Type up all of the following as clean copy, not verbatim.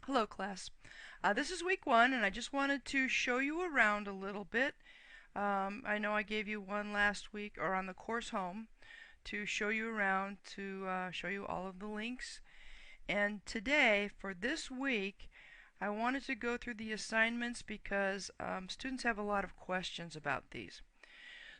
Hello class. This is week one and I just wanted to show you around a little bit. I know I gave you one last week or on the course home to show you around to show you all of the links. And today for this week I wanted to go through the assignments because students have a lot of questions about these.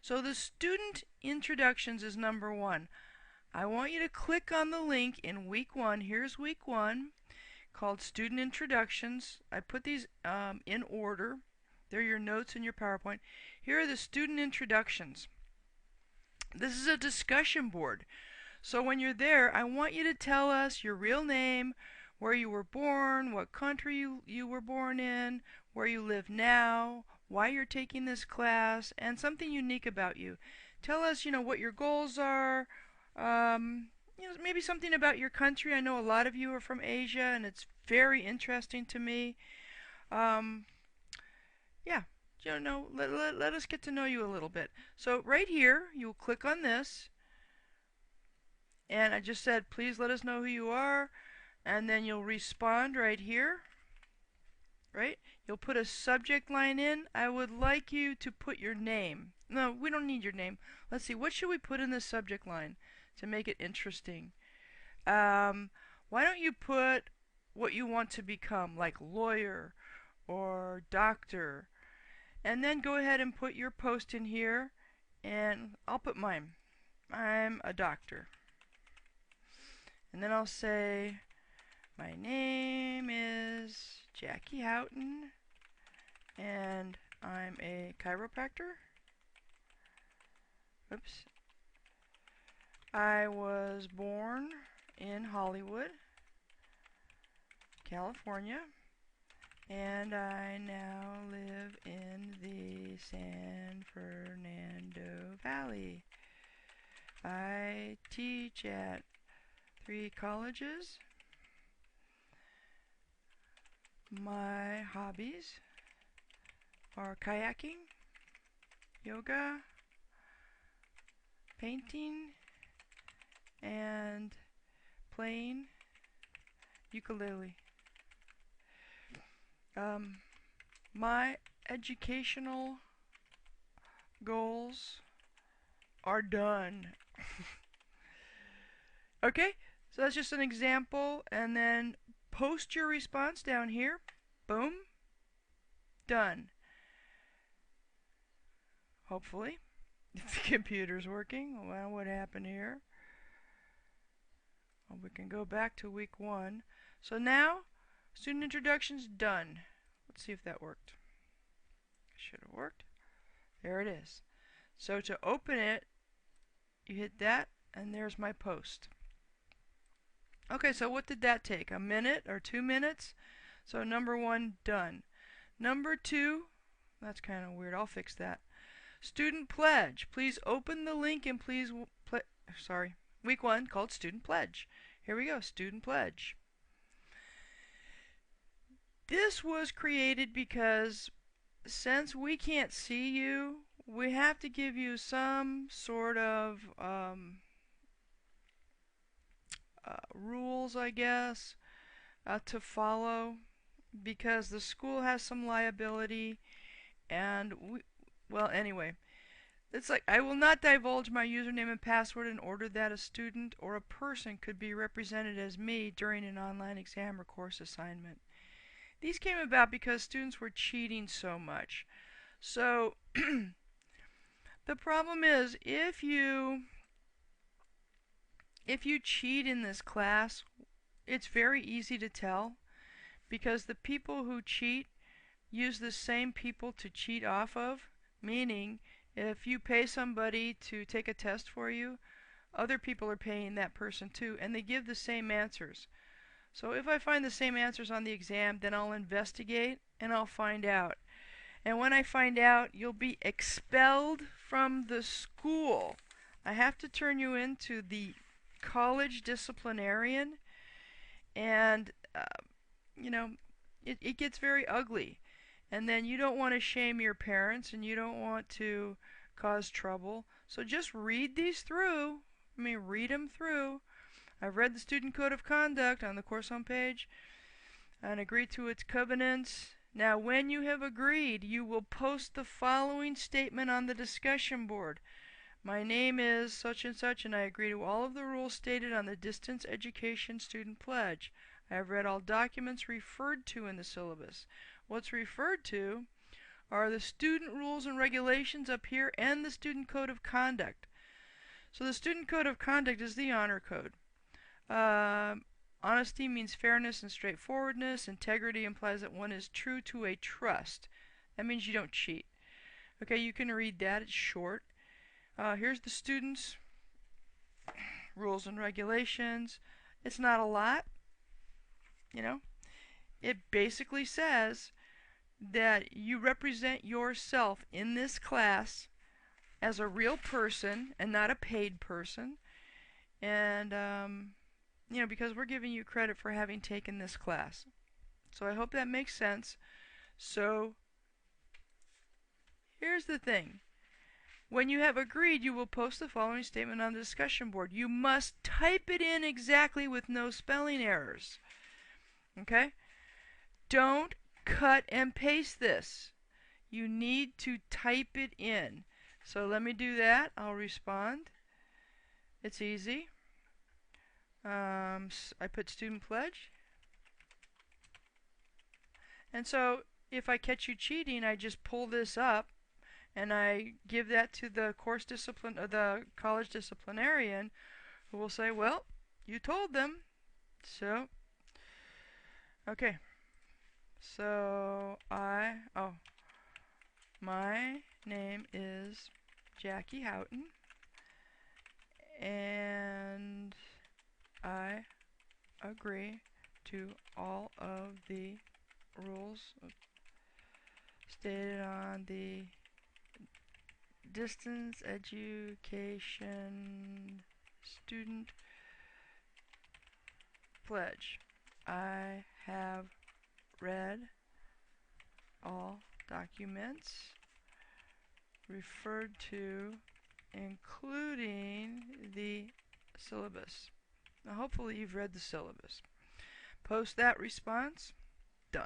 So the student introductions is number one. I want you to click on the link in week one. Here's week one, called Student Introductions. I put these in order. They're your notes in your PowerPoint. Here are the student introductions. This is a discussion board. So when you're there, I want you to tell us your real name, where you were born, what country you were born in, where you live now, why you're taking this class, and something unique about you. Tell us, what your goals are, maybe something about your country. I know a lot of you are from Asia, and it's very interesting to me. Um, yeah, let us get to know you a little bit. So right here, you'll click on this, and I just said, please let us know who you are, and then you'll respond right here, right? You'll put a subject line in. I would like you to put your name. No, we don't need your name. Let's see, what should we put in the subject line to make it interesting? Um, why don't you put what you want to become, like lawyer or doctor, and then go ahead and put your post in here, and I'll put mine. I'm a doctor. And then I'll say, my name is Jackie Houghton, and I'm a chiropractor. Oops. I was born in Hollywood, California, and I now live in the San Fernando Valley. I teach at 3 colleges. My hobbies are kayaking, yoga, painting, and playing ukulele. My educational goals are done. Okay, so that's just an example, and then post your response down here. Boom. Done. Hopefully. If the computer's working. Well, what happened here? Well, we can go back to week one. So now, student introduction's done. Let's see if that worked. Should have worked. There it is. So to open it, you hit that, and there's my post. Okay, so what did that take? A minute or 2 minutes? So number one, done. Number two, that's kind of weird. I'll fix that. Student pledge. Please open the link and please week one called student pledge. Here we go, student pledge. This was created because since we can't see you, we have to give you some sort of rules, I guess, to follow, because the school has some liability, and well, anyway, it's like, I will not divulge my username and password in order that a student or a person could be represented as me during an online exam or course assignment. These came about because students were cheating so much. So the problem is, if you cheat in this class, it's very easy to tell, because the people who cheat use the same people to cheat off of. Meaning, if you pay somebody to take a test for you, other people are paying that person too, and they give the same answers. So if I find the same answers on the exam, then I'll investigate and I'll find out. And when I find out, you'll be expelled from the school. I have to turn you into the college disciplinarian, and you know, it gets very ugly. And then you don't want to shame your parents, and you don't want to cause trouble. So just read these through. I mean, read them through. I've read the Student Code of Conduct on the course homepage. and agree to its covenants. Now, when you have agreed, you will post the following statement on the discussion board. My name is such and such, and I agree to all of the rules stated on the Distance Education Student Pledge. I have read all documents referred to in the syllabus. What's referred to are the student rules and regulations up here and the Student Code of Conduct. So the Student Code of Conduct is the honor code. Honesty means fairness and straightforwardness. Integrity implies that one is true to a trust. That means you don't cheat. Okay, you can read that. It's short. Here's the students' rules and regulations. It's not a lot, you know. It basically says that you represent yourself in this class as a real person and not a paid person. And, you know, because we're giving you credit for having taken this class. So I hope that makes sense. So here's the thing. When you have agreed, you will post the following statement on the discussion board. You must type it in exactly with no spelling errors. Okay? Don't cut and paste this. You need to type it in. So let me do that. I'll respond. It's easy. I put student pledge. And so if I catch you cheating, I just pull this up and I give that to the course discipline or the college disciplinarian, who will say, well, you told them. So okay. So my name is Jackie Houghton, and I agree to all of the rules stated on the Distance Education Student Pledge. I have read all documents referred to, including the syllabus. Now hopefully you've read the syllabus. Post that response. Done.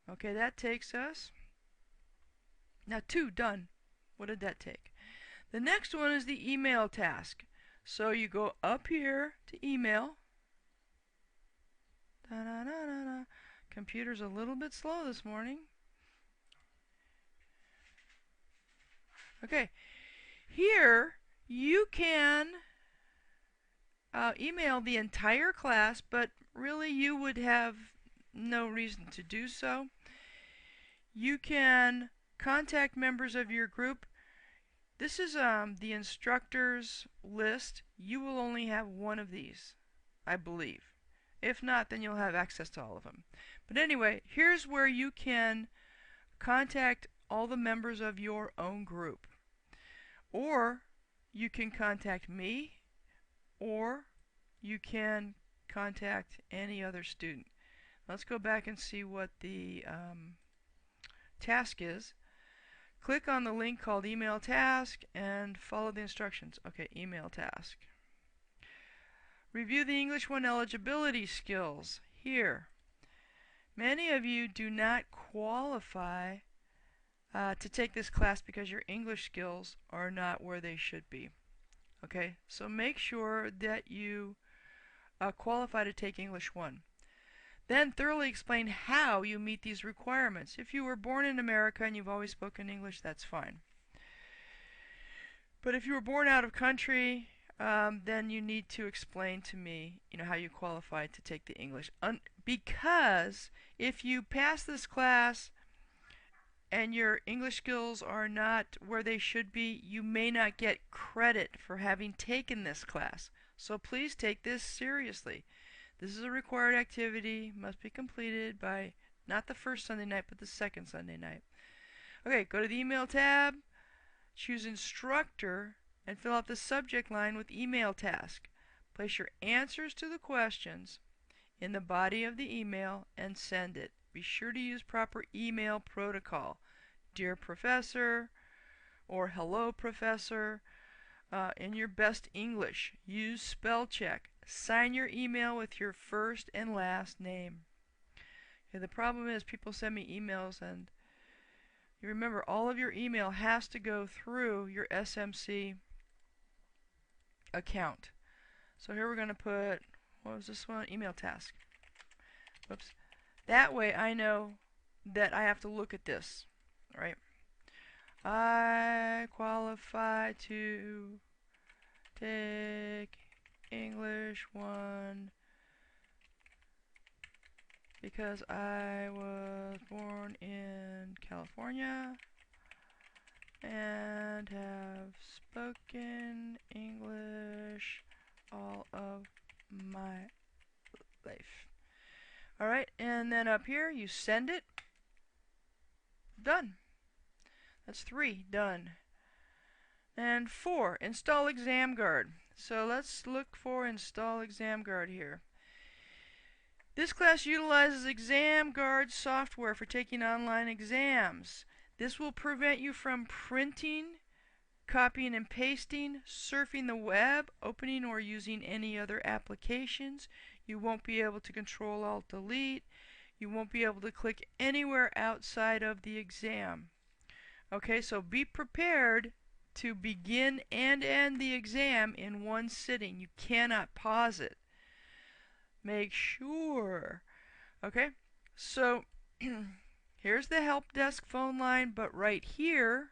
Okay, that takes us now to done. What did that take? The next one is the email task. So you go up here to email. Da-da-da-da-da. Computer's a little bit slow this morning. Okay, here you can email the entire class, but really you would have no reason to do so. You can contact members of your group. This is the instructors list. You will only have one of these, I believe. If not, then you'll have access to all of them. But anyway, here's where you can contact all the members of your own group. Or you can contact me, or you can contact any other student. Let's go back and see what the task is. Click on the link called Email Task and follow the instructions. Okay, Email Task. Review the English 1 eligibility skills. Here, many of you do not qualify to take this class because your English skills are not where they should be. Okay, so make sure that you qualify to take English 1. Then thoroughly explain how you meet these requirements. If you were born in America and you've always spoken English, that's fine. But if you were born out of country, then you need to explain to me, how you qualify to take the English. Because if you pass this class and your English skills are not where they should be, you may not get credit for having taken this class. So please take this seriously. This is a required activity, must be completed by not the first Sunday night, but the second Sunday night. Okay, go to the email tab, choose instructor, and fill out the subject line with email task. Place your answers to the questions in the body of the email and send it. Be sure to use proper email protocol. Dear Professor, or Hello Professor, in your best English. Use spell check. Sign your email with your first and last name. Okay, the problem is people send me emails, and you remember all of your email has to go through your SMC account. So here we're going to put, what was this one? Email task. Whoops. That way I know that I have to look at this, right? I qualify to take English 1 because I was born in California and have spoken English all of my life. Alright, and then up here you send it. Done. That's 3. Done. And 4. Install ExamGuard. So let's look for Install ExamGuard here. This class utilizes ExamGuard software for taking online exams. This will prevent you from printing, copying and pasting, surfing the web, opening or using any other applications. You won't be able to Control-Alt-Delete. You won't be able to click anywhere outside of the exam. Okay, so be prepared to begin and end the exam in one sitting. You cannot pause it. Make sure. Okay, so here's the help desk phone line, but right here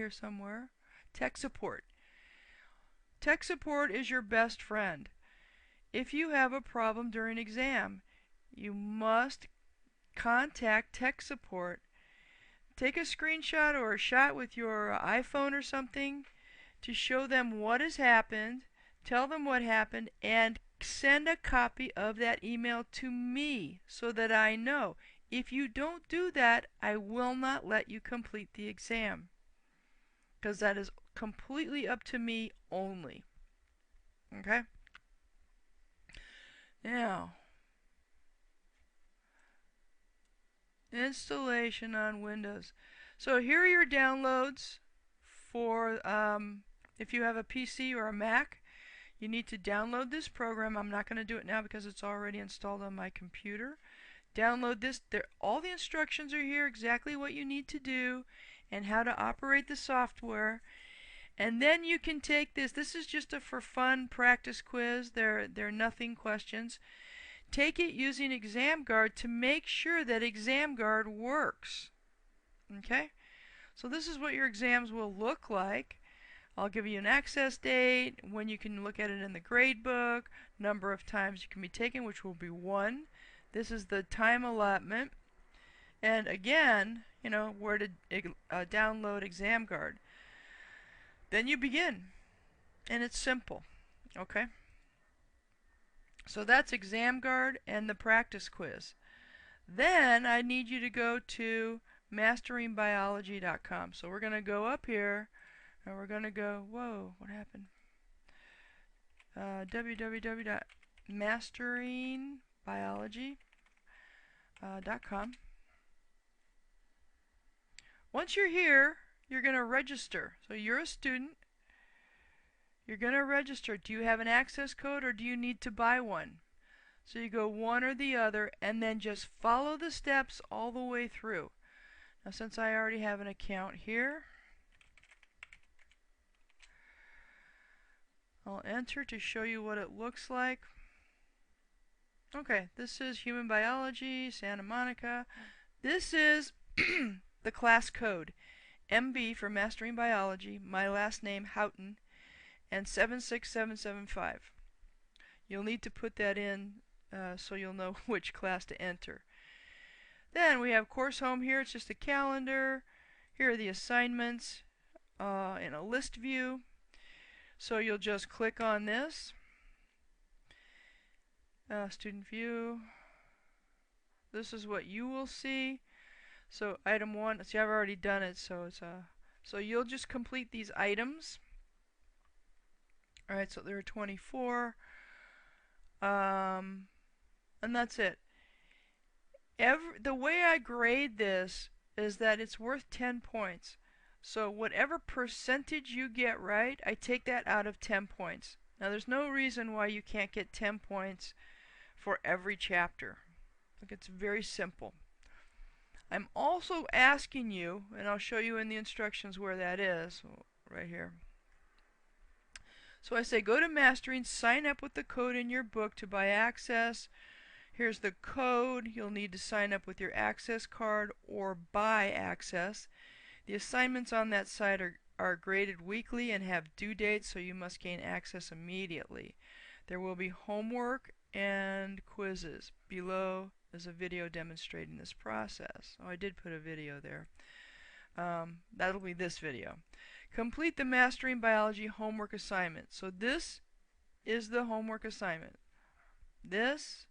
somewhere, tech support. Tech support is your best friend. If you have a problem during exam, you must contact tech support. Take a screenshot or a shot with your iPhone or something to show them what has happened, tell them what happened, and send a copy of that email to me so that I know. If you don't do that, I will not let you complete the exam, because that is completely up to me only. Okay? Now, installation on Windows. So here are your downloads for if you have a PC or a Mac. You need to download this program. I'm not going to do it now because it's already installed on my computer. Download this. All the instructions are here, exactly what you need to do and how to operate the software. And then you can take this. This is just a for fun practice quiz. They're nothing questions. Take it using ExamGuard to make sure that ExamGuard works. Okay? So this is what your exams will look like. I'll give you an access date, when you can look at it in the grade book, number of times you can be taken, which will be 1. This is the time allotment. And again, you know, where to download ExamGuard. Then you begin. And it's simple. Okay? So that's ExamGuard and the practice quiz. Then I need you to go to masteringbiology.com. So we're going to go up here. And we're going to go, whoa, what happened? www.masteringbiology.com. Once you're here, you're going to register. So you're a student. You're going to register. Do you have an access code or do you need to buy one? So you go one or the other and then just follow the steps all the way through. Now since I already have an account here, I'll enter to show you what it looks like. Okay, this is Human Biology, Santa Monica. This is the class code. MB for Mastering Biology, my last name Houghton, and 76775. You'll need to put that in so you'll know which class to enter. Then we have Course Home here. It's just a calendar. Here are the assignments in a list view. So you'll just click on this. Student view. This is what you will see. So item 1, see I've already done it, so it's so you'll just complete these items. Alright, so there are 24. And that's it. The way I grade this is that it's worth 10 points. So whatever percentage you get right, I take that out of 10 points. Now there's no reason why you can't get 10 points for every chapter. Look, it's very simple. I'm also asking you, and I'll show you in the instructions where that is, right here. So I say go to Mastering, sign up with the code in your book to buy access. Here's the code. You'll need to sign up with your access card or buy access. The assignments on that site are graded weekly and have due dates, so you must gain access immediately. There will be homework and quizzes. Below is a video demonstrating this process. Oh, I did put a video there. That'll be this video. Complete the Mastering Biology homework assignment. So this is the homework assignment. This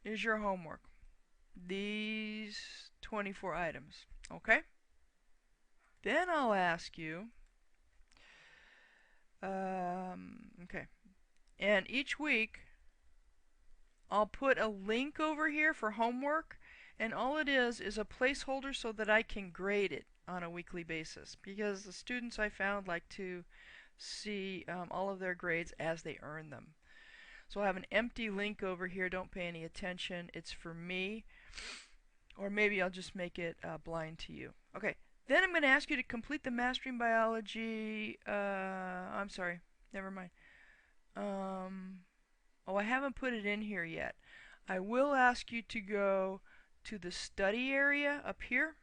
is your homework. These 24 items. Okay? Then I'll ask you, okay, and each week I'll put a link over here for homework, and all it is a placeholder so that I can grade it on a weekly basis, because the students I found like to see all of their grades as they earn them. So I have an empty link over here. Don't pay any attention. It's for me, or maybe I'll just make it blind to you. Okay. Then I'm going to ask you to complete the Mastering Biology, I'm sorry, never mind. Oh, I haven't put it in here yet. I will ask you to go to the study area up here.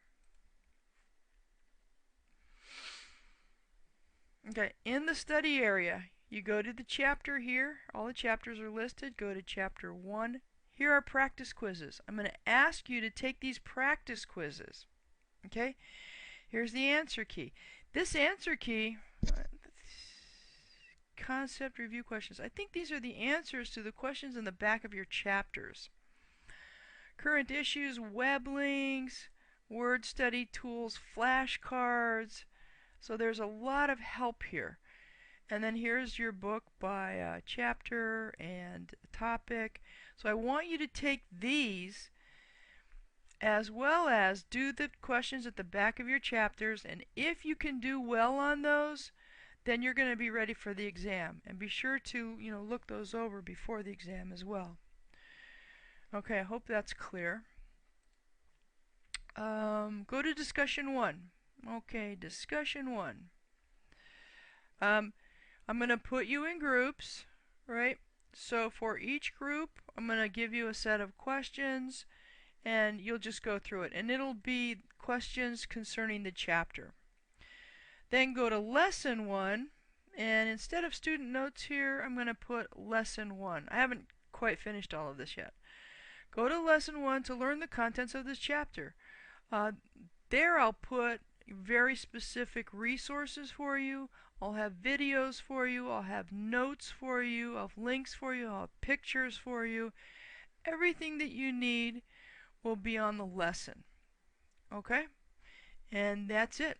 Okay, in the study area, you go to the chapter here. All the chapters are listed. Go to chapter 1. Here are practice quizzes. I'm going to ask you to take these practice quizzes. Okay? Here's the answer key. This answer key, concept review questions. I think these are the answers to the questions in the back of your chapters. Current issues, web links, word study tools, flashcards. So there's a lot of help here. And then here's your book by chapter and topic. So I want you to take these as well as do the questions at the back of your chapters, and if you can do well on those, then you're going to be ready for the exam. And be sure to, look those over before the exam as well. Okay, I hope that's clear. Go to discussion 1. Okay, discussion 1. I'm going to put you in groups, right? So for each group, I'm going to give you a set of questions, and you'll just go through it. And it'll be questions concerning the chapter. Then go to lesson 1, and instead of student notes here, I'm going to put lesson 1. I haven't quite finished all of this yet. Go to lesson 1 to learn the contents of this chapter. There I'll put very specific resources for you. I'll have videos for you. I'll have notes for you. I'll have links for you. I'll have pictures for you. Everything that you need will be on the lesson. Okay? And that's it.